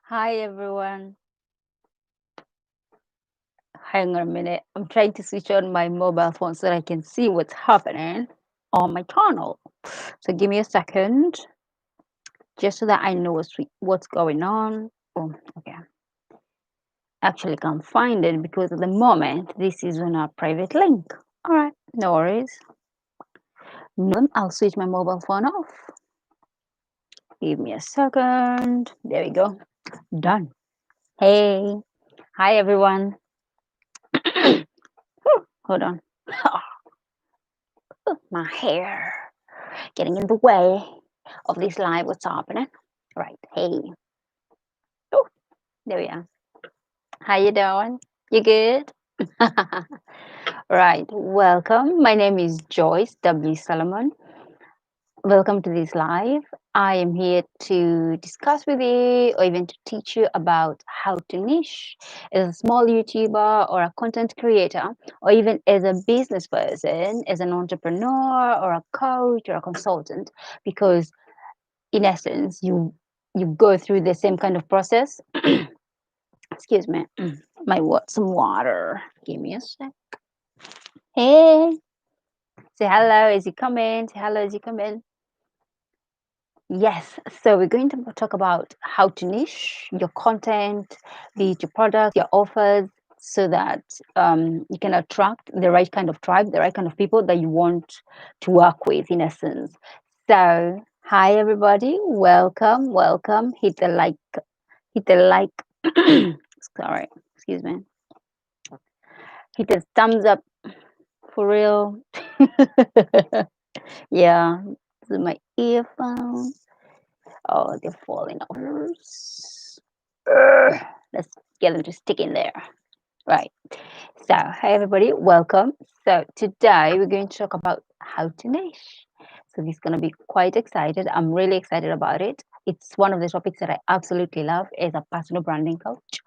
Hi everyone. Hang on a minute. I'm trying to switch on my mobile phone so that I can see what's happening on my channel. So give me a second, just so that I know what's going on. Oh, okay. Actually, can't find it because at the moment this is on a private link. All right, no worries. No, I'll switch my mobile phone off. Give me a second. There we go. Done. Hey, hi everyone. Hold on. My hair getting in the way of this live. What's happening? Right. Hey. Oh, there we are. How you doing? You good? Right. Welcome. My name is Joyce W. Solomon. Welcome to this live. I am here to discuss with you or even to teach you about how to niche as a small YouTuber or a content creator, or even as a business person, as an entrepreneur or a coach or a consultant, because in essence, you go through the same kind of process. Excuse me. Some water. Give me a sec. Hey, say hello as you come in. Say hello as you come in. Yes, so we're going to talk about how to niche your content, your products, your offers, so that you can attract the right kind of tribe, the right kind of people that you want to work with, in essence. So, hi everybody, welcome, welcome. Hit the like. Sorry, excuse me. Hit the thumbs up for real. Yeah, this is my earphones. Oh, they're falling off. Let's get them to stick in there. Right. So, hi everybody, welcome. So, today we're going to talk about how to niche. So, this is going to be quite excited. I'm really excited about it. It's one of the topics that I absolutely love as a personal branding coach.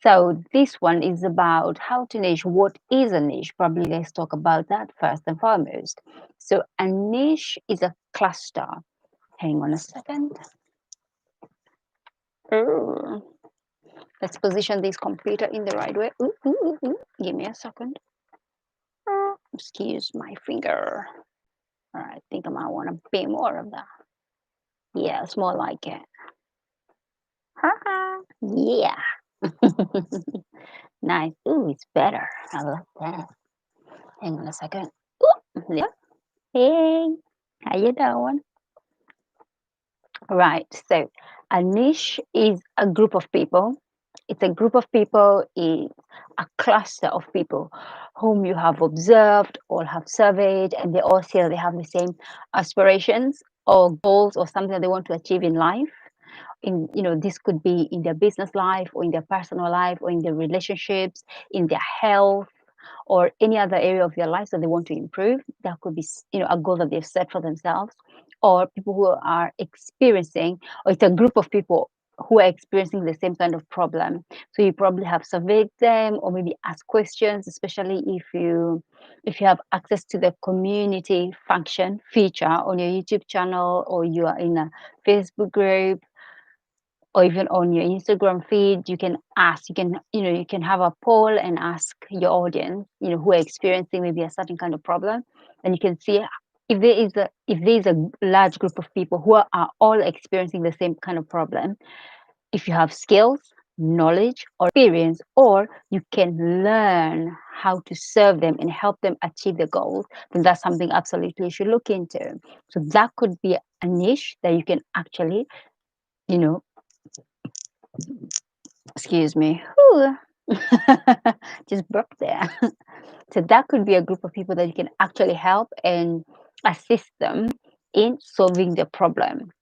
So, this one is about how to niche. What is a niche? Probably let's talk about that first and foremost. So, a niche is a cluster. Hang on a second. Let's position this computer in the right way. Give me a second. Excuse my finger. I think I might want to pay more of that. Yeah, it's more like it. Yeah. Nice. Ooh, it's better. I love that. Hang on a second. Yeah. Hey, how you doing? Right. So a niche is a group of people. It's a group of people, is a cluster of people whom you have observed or have surveyed, and they all say they have the same aspirations or goals or something that they want to achieve in life. This could be in their business life or in their personal life or in their relationships, in their health, or any other area of their lives that they want to improve. That could be, a goal that they've set for themselves, or people who are experiencing, or it's a group of people who are experiencing the same kind of problem. So you probably have surveyed them or maybe asked questions, especially if you have access to the community function feature on your YouTube channel, or you are in a Facebook group, or even on your Instagram feed. You can ask, you can have a poll and ask your audience, who are experiencing maybe a certain kind of problem. And you can see if there is a large group of people who are all experiencing the same kind of problem. If you have skills, knowledge, or experience, or you can learn how to serve them and help them achieve the goals, then that's something absolutely you should look into. So that could be a niche that you can actually, you know, excuse me. Whew. Just burped there. So that could be a group of people that you can actually help and assist them in solving the problem.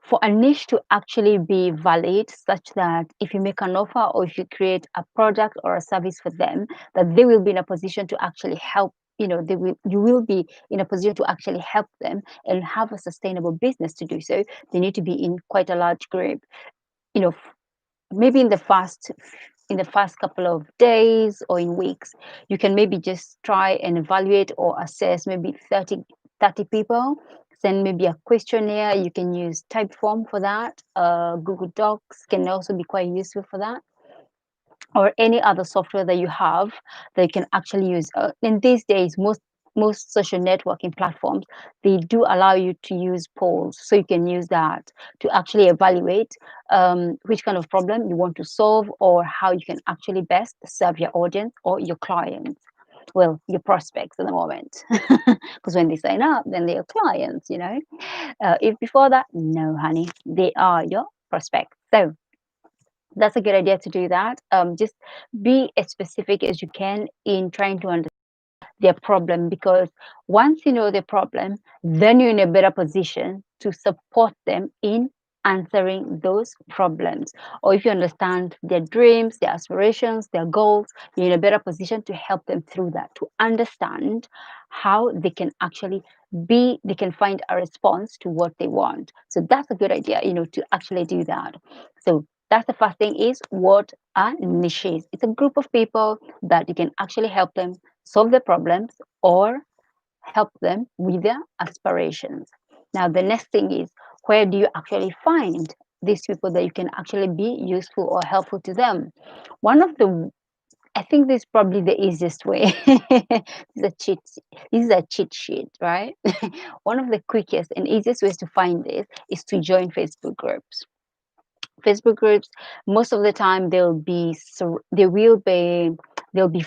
For a niche to actually be valid, such that if you make an offer or if you create a product or a service for them, that they will be in a position to actually help. You will be in a position to actually help them and have a sustainable business to do so. They need to be in quite a large group. You know, maybe in the first couple of days or in weeks, you can maybe just try and evaluate or assess maybe 30 people, send maybe a questionnaire. You can use Typeform for that. Google Docs can also be quite useful for that, or any other software that you have that you can actually use. In these days, most social networking platforms, they do allow you to use polls, so you can use that to actually evaluate which kind of problem you want to solve, or how you can actually best serve your audience or your clients, well, your prospects at the moment, because when they sign up, then they're clients, if before that, no honey, they are your prospects. So that's a good idea to do that. Just be as specific as you can in trying to understand their problem, because once you know their problem, then you're in a better position to support them in answering those problems. Or if you understand their dreams, their aspirations, their goals, you're in a better position to help them through that, to understand how they can actually they can find a response to what they want. So that's a good idea, to actually do that. So that's the first thing, is what are niches. It's a group of people that you can actually help them solve their problems or help them with their aspirations. Now, the next thing is, where do you actually find these people that you can actually be useful or helpful to them? One of the I think this is probably the easiest way. This is a cheat sheet, right? One of the quickest and easiest ways to find this is to join Facebook groups. Facebook groups, most of the time they'll be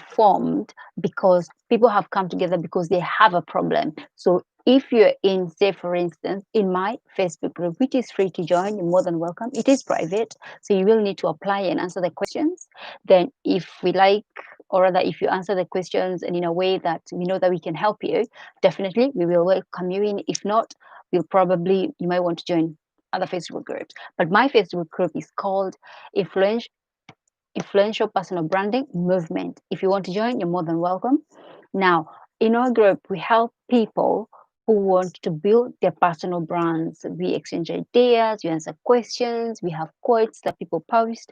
formed because people have come together because they have a problem. So if you're in, say for instance, in my Facebook group, which is free to join, you're more than welcome. It is private, so you will need to apply and answer the questions. Then if we like, or rather if you answer the questions and in a way that we know that we can help you, definitely we will welcome you in. If not, you might want to join other Facebook groups. But my Facebook group is called Influential Influential Personal Branding Movement. If you want to join, you're more than welcome. Now, in our group, we help people who want to build their personal brands. We exchange ideas, we answer questions, we have quotes that people post.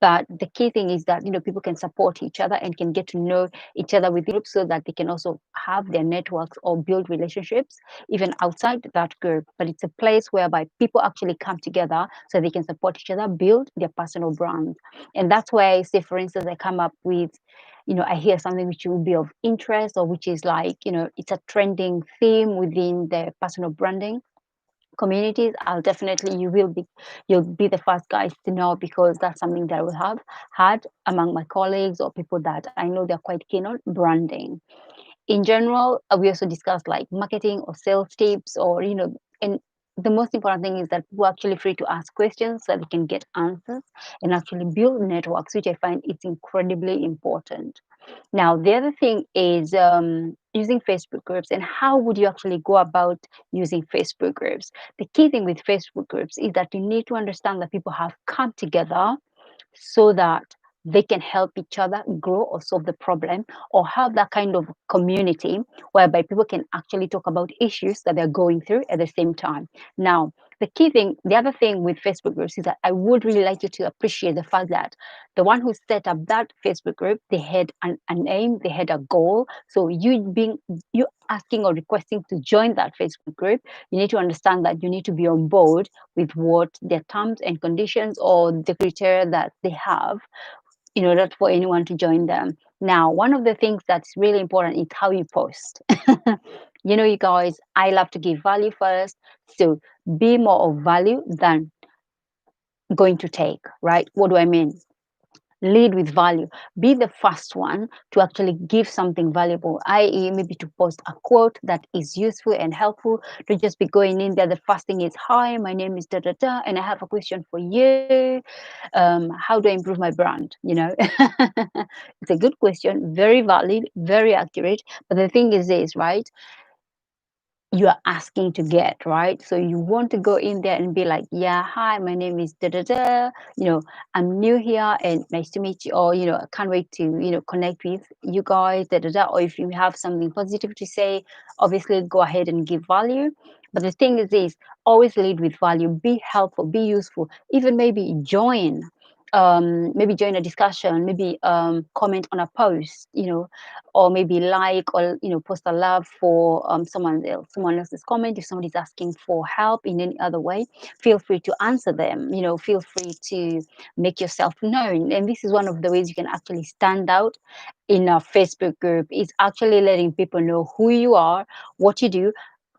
But the key thing is that people can support each other and can get to know each other with groups, so that they can also have their networks or build relationships even outside that group. But it's a place whereby people actually come together so they can support each other, build their personal brands. And that's why, say for instance, I come up with, I hear something which will be of interest, or which is like, it's a trending theme within the personal branding communities. I'll definitely, you'll be the first guys to know, because that's something that I will have had among my colleagues or people that I know they're quite keen on branding. In general, we also discuss like marketing or sales tips, or and the most important thing is that we're actually free to ask questions so they can get answers and actually build networks, which I find it's incredibly important. Now, the other thing is using Facebook groups, and how would you actually go about using Facebook groups? The key thing with Facebook groups is that you need to understand that people have come together so that they can help each other grow or solve the problem, or have that kind of community whereby people can actually talk about issues that they're going through at the same time. Now, the other thing with Facebook groups is that I would really like you to appreciate the fact that the one who set up that Facebook group, they had an aim, they had a goal. So you asking or requesting to join that Facebook group, you need to understand that you need to be on board with what their terms and conditions or the criteria that they have in order for anyone to join them. Now, one of the things that's really important is how you post. You guys, I love to give value first. So be more of value than going to take, right? What do I mean? Lead with value. Be the first one to actually give something valuable, i.e., maybe to post a quote that is useful and helpful. To just be going in there, the first thing is, hi, my name is da da da, and I have a question for you. How do I improve my brand? It's a good question, very valid, very accurate. But the thing is this, right? You are asking to get, right? So you want to go in there and be like, yeah, hi, my name is da da da. I'm new here and nice to meet you. Or, I can't wait to, connect with you guys, da da da. Or if you have something positive to say, obviously go ahead and give value. But the thing is this, always lead with value, be helpful, be useful, even maybe join maybe join a discussion, maybe comment on a post, or maybe like, or post a love for someone else's comment. If somebody's asking for help in any other way, feel free to answer them. Feel free to make yourself known. And this is one of the ways you can actually stand out in a Facebook group. Is actually letting people know who you are, what you do,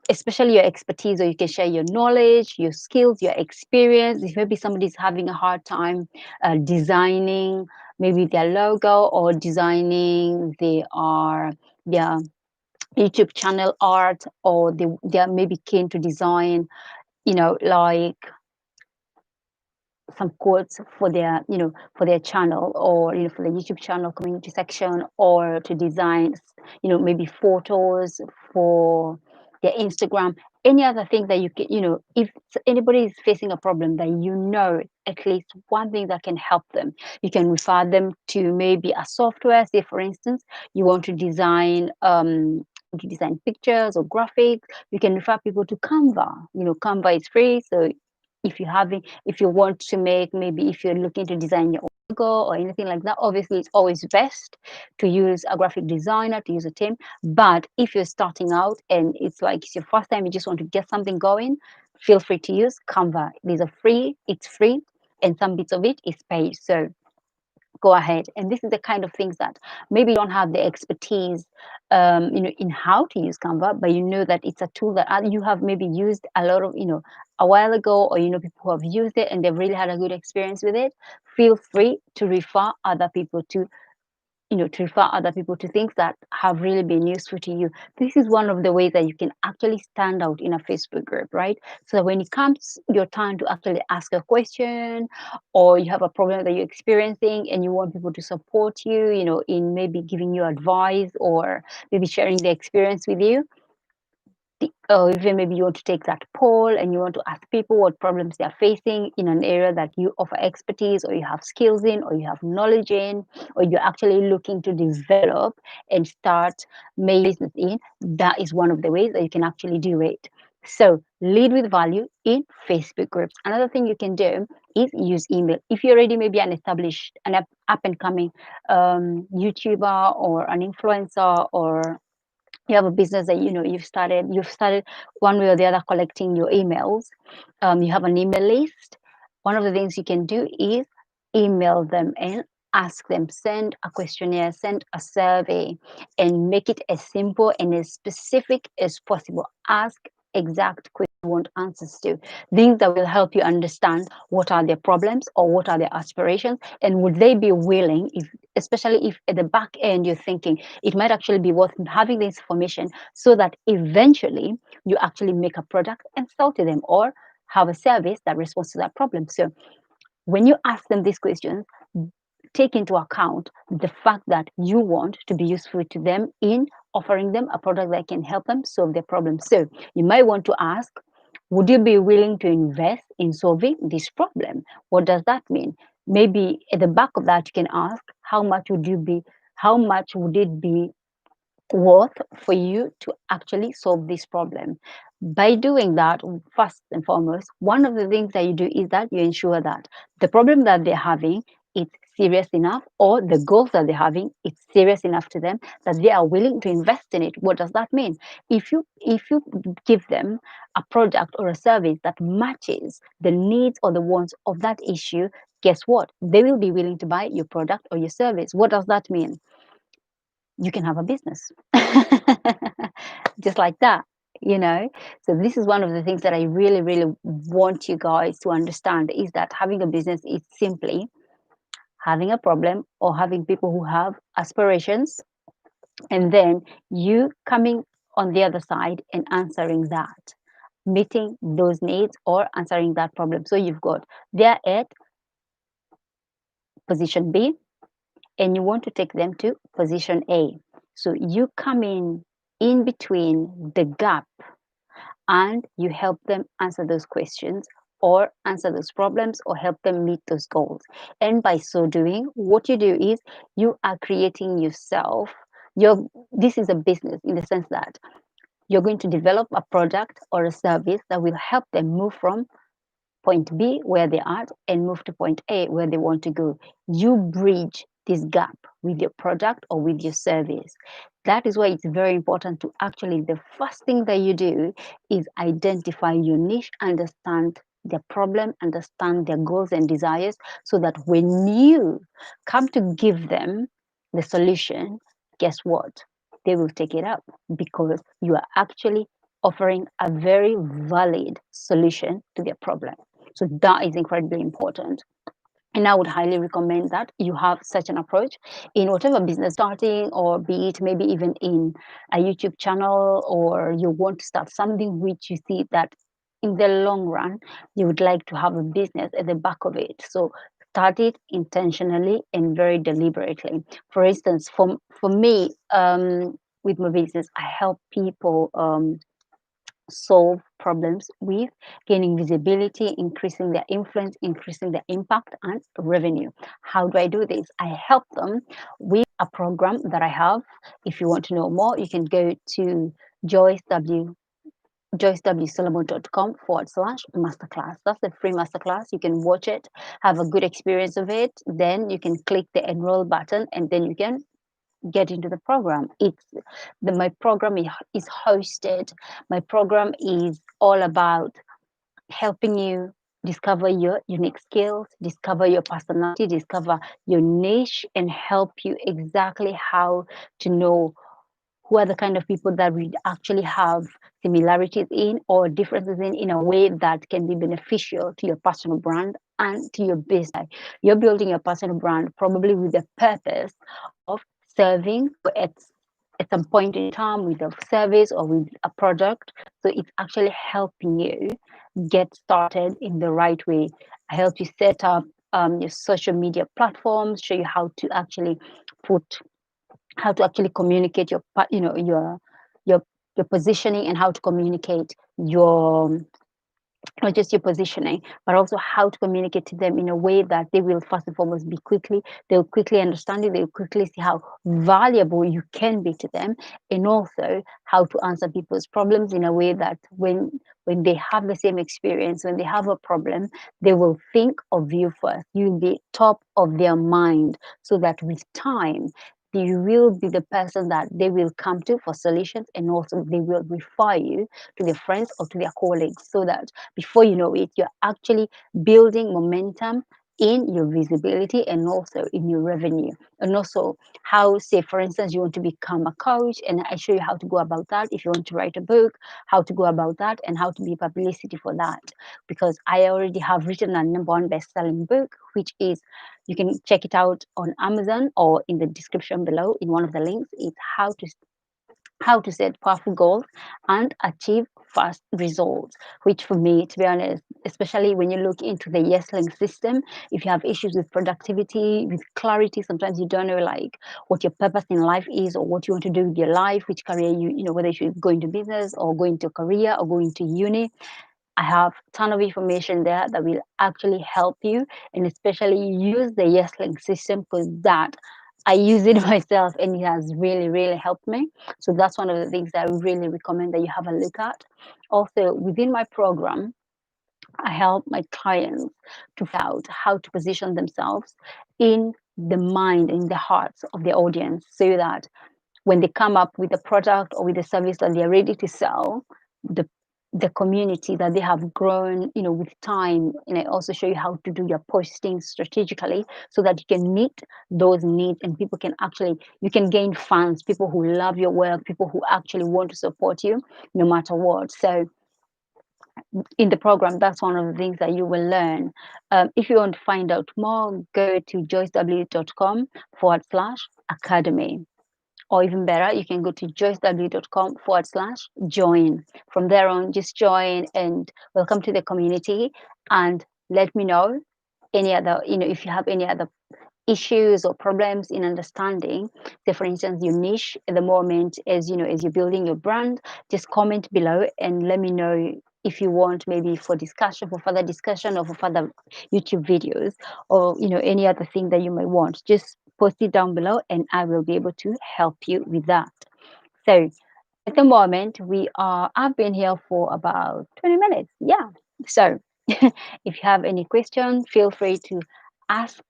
especially your expertise, or you can share your knowledge, your skills, your experience. If maybe somebody's having a hard time designing maybe their logo, or designing their YouTube channel art, or they are maybe keen to design, like some quotes for their channel, or for the YouTube channel community section, or to design maybe photos for their Instagram. Any other thing that you can, if anybody is facing a problem that at least one thing that can help them, you can refer them to maybe a software. Say for instance, you want to design pictures or graphics, you can refer people to Canva. Canva is free. So if you want to make, maybe if you're looking to design your own logo or anything like that, obviously it's always best to use a graphic designer, to use a team. But if you're starting out and it's your first time, you just want to get something going, feel free to use Canva. It's free, and some bits of it is paid. So go ahead. And this is the kind of things that maybe you don't have the expertise, in how to use Canva, but you know that it's a tool that you have maybe used a lot of, a while ago, or people who have used it and they've really had a good experience with it. Feel free to refer other people to things that have really been useful to you. This is one of the ways that you can actually stand out in a Facebook group, right? So that when it comes your time to actually ask a question, or you have a problem that you're experiencing and you want people to support you, in maybe giving you advice, or maybe sharing the experience with you, or even maybe you want to take that poll and you want to ask people what problems they're facing in an area that you offer expertise, or you have skills in, or you have knowledge in, or you're actually looking to develop and start making business in. That is one of the ways that you can actually do it. So lead with value in Facebook groups. Another thing you can do is use email. If you're already maybe an up and coming YouTuber, or an influencer, or you have a business that you've started one way or the other collecting your emails, you have an email list. One of the things you can do is email them and ask them, send a questionnaire, send a survey, and make it as simple and as specific as possible. Ask exact questions you want answers to, things that will help you understand what are their problems or what are their aspirations, and would they be willing, if especially if at the back end you're thinking it might actually be worth having this information, so that eventually you actually make a product and sell to them, or have a service that responds to that problem. So when you ask them these questions, take into account the fact that you want to be useful to them in offering them a product that can help them solve their problem. So you might want to ask, would you be willing to invest in solving this problem? What does that mean? Maybe at the back of that, you can ask, how much would it be worth for you to actually solve this problem? By doing that, first and foremost, one of the things that you do is that you ensure that the problem that they're having is serious enough, or the goals that they're having, it's serious enough to them that they are willing to invest in it. What does that mean? If you give them a product or a service that matches the needs or the wants of that issue, guess what? They will be willing to buy your product or your service. What does that mean? You can have a business. Just like that, you know. So this is one of the things that I really, really want you guys to understand, is that having a business is simply having a problem, or having people who have aspirations, and then you coming on the other side and answering that, meeting those needs or answering that problem. So you've got, they're at position B, and you want to take them to position A. So you come in between the gap, and you help them answer those questions, or answer those problems, or help them meet those goals. And by so doing, what you do is you are creating yourself. This is a business, in the sense that you're going to develop a product or a service that will help them move from point B where they are and move to point A where they want to go. You bridge this gap with your product or with your service. That is why it's very important to actually, the first thing that you do is identify your niche, understand their problem, understand their goals and desires, so that when you come to give them the solution, guess what? They will take it up because you are actually offering a very valid solution to their problem. So that is incredibly important. And I would highly recommend that you have such an approach in whatever business starting, or be it maybe even in a YouTube channel, or you want to start something which you see that in the long run you would like to have a business at the back of it. So start it intentionally and very deliberately. For instance, for me, with my business, I help people solve problems with gaining visibility, increasing their influence, increasing their impact and revenue. How do I do this? I help them with a program that I have. If you want to know more, you can go to joycewsolomon.com/masterclass. That's a free masterclass. You can watch it, have a good experience of it. Then you can click the enroll button and then you can get into the program. My program is hosted. My program is all about helping you discover your unique skills, discover your personality, discover your niche, and help you exactly how to know who are the kind of people that we actually have similarities in or differences in a way that can be beneficial to your personal brand and to your business. You're building your personal brand probably with the purpose of serving at some point in time with a service or with a product. So it's actually helping you get started in the right way. I help you set up your social media platforms, show you put how to actually communicate your your positioning, and how to communicate your not just your positioning, but also how to communicate to them in a way that they will first and foremost they'll quickly understand you, they'll quickly see how valuable you can be to them, and also how to answer people's problems in a way that when they have the same experience, when they have a problem, they will think of you first. You'll be top of their mind, so that with time you will be the person that they will come to for solutions, and also they will refer you to their friends or to their colleagues, so that before you know it, you're actually building momentum in your visibility and also in your revenue. And also, how, say, for instance, you want to become a coach, and I show you how to go about that. If you want to write a book, how to go about that, and how to be publicity for that. Because I already have written a number one best selling book, which is, you can check it out on Amazon or in the description below in one of the links. It's how to set powerful goals and achieve fast results, which for me, to be honest, especially when you look into the YesLink system, if you have issues with productivity, with clarity, sometimes you don't know like what your purpose in life is, or what you want to do with your life, which career you know, whether you should go into business or go into career or go into uni. I have a ton of information there that will actually help you, and especially use the YesLink system, because that I use it myself and it has really, really helped me. So that's one of the things that I really recommend that you have a look at. Also, within my program, I help my clients to find out how to position themselves in the mind, in the hearts of the audience, so that when they come up with a product or with a service that they're ready to sell, the the community that they have grown, you know, with time. And I also show you how to do your posting strategically, so that you can meet those needs, and people can actually, you can gain fans, people who love your work, people who actually want to support you no matter what. So in the program, that's one of the things that you will learn. If you want to find out more, go to joycew.com/academy. Or even better, you can go to joycew.com/join. From there on, just join and welcome to the community. And let me know any other, you know, if you have any other issues or problems in understanding, say for instance, your niche at the moment, as you know, as you're building your brand, just comment below and let me know if you want, maybe for discussion, for further discussion, or for further YouTube videos, or you know, any other thing that you may want. Just post it down below and I will be able to help you with that. So at the moment, I've been here for about 20 minutes. Yeah. So If you have any question, feel free to ask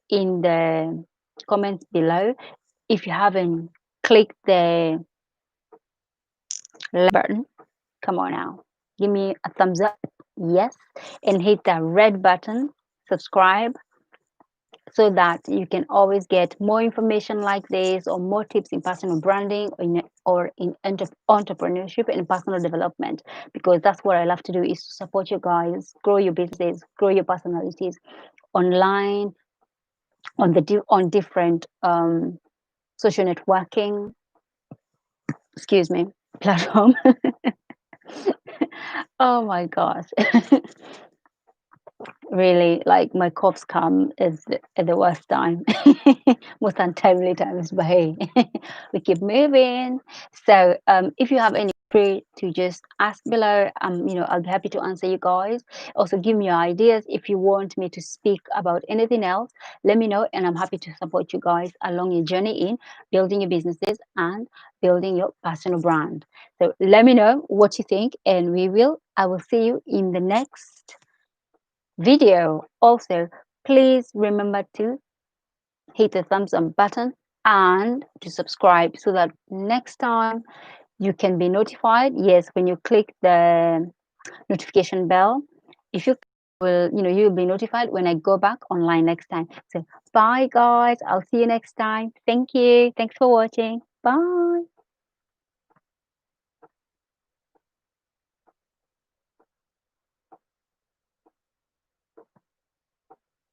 in the comments below. If you haven't clicked the like button, come on now, give me a thumbs up, yes, and hit that red button, subscribe, so that you can always get more information like this or more tips in personal branding or in entrepreneurship and personal development, because that's what I love to do, is to support you guys grow your businesses, grow your personalities online, on different social networking, excuse me, platform. Oh my gosh. Really, like my coughs come is at the worst time, most untimely times. But hey, we keep moving. So, if you have any free to just ask below, I'll be happy to answer you guys. Also, give me your ideas if you want me to speak about anything else. Let me know, and I'm happy to support you guys along your journey in building your businesses and building your personal brand. So, let me know what you think, and I will see you in the next video. Also, please remember to hit the thumbs up button and to subscribe, so that next time you can be notified. Yes, when you click the notification bell, if you you'll be notified when I go back online next time. So bye guys, I'll see you next time. Thank you. Thanks for watching. Bye.